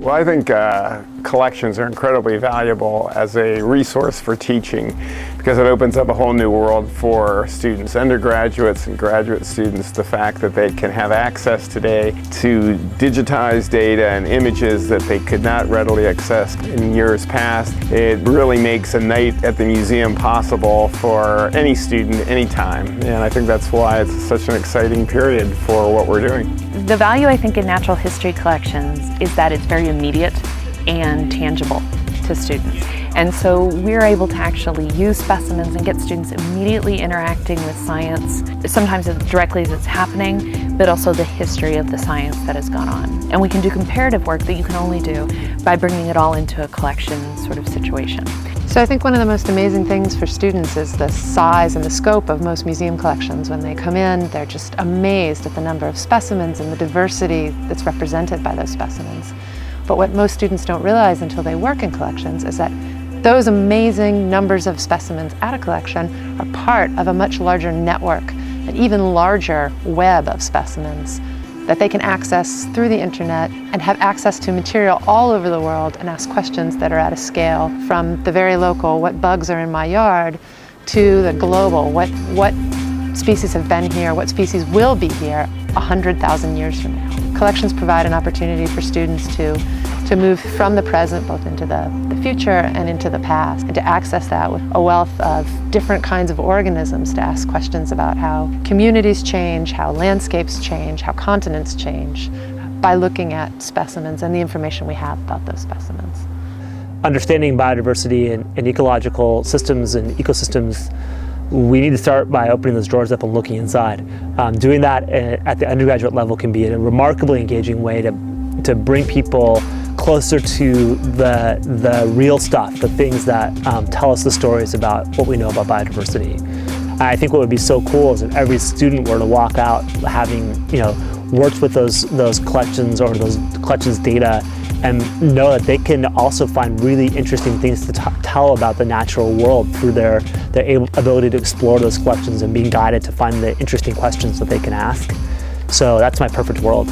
Well, I think collections are incredibly valuable as a resource for teaching because it opens up a whole new world for students, undergraduates and graduate students. The fact that they can have access today to digitized data and images that they could not readily access in years past, it really makes a night at the museum possible for any student, anytime. And I think that's why it's such an exciting period for what we're doing. The value, I think, in natural history collections is that it's very immediate and tangible to students. And so we're able to actually use specimens and get students immediately interacting with science, sometimes as directly as it's happening, but also the history of the science that has gone on. And we can do comparative work that you can only do by bringing it all into a collection sort of situation. So I think one of the most amazing things for students is the size and the scope of most museum collections. When they come in, they're just amazed at the number of specimens and the diversity that's represented by those specimens. But what most students don't realize until they work in collections is that those amazing numbers of specimens at a collection are part of a much larger network, an even larger web of specimens that they can access through the internet and have access to material all over the world and ask questions that are at a scale from the very local, what bugs are in my yard, to the global, what species have been here, what species will be here 100,000 years from now. Collections provide an opportunity for students to move from the present both into the future and into the past, and to access that with a wealth of different kinds of organisms, to ask questions about how communities change, how landscapes change, how continents change, by looking at specimens and the information we have about those specimens. Understanding biodiversity and ecological systems and ecosystems, we need to start by opening those drawers up and looking inside. Doing that at the undergraduate level can be a remarkably engaging way to bring people closer to the real stuff, the things that tell us the stories about what we know about biodiversity. I think what would be so cool is if every student were to walk out having worked with those collections or those collections data, and know that they can also find really interesting things to tell about the natural world through their ability to explore those collections and being guided to find the interesting questions that they can ask. So that's my perfect world.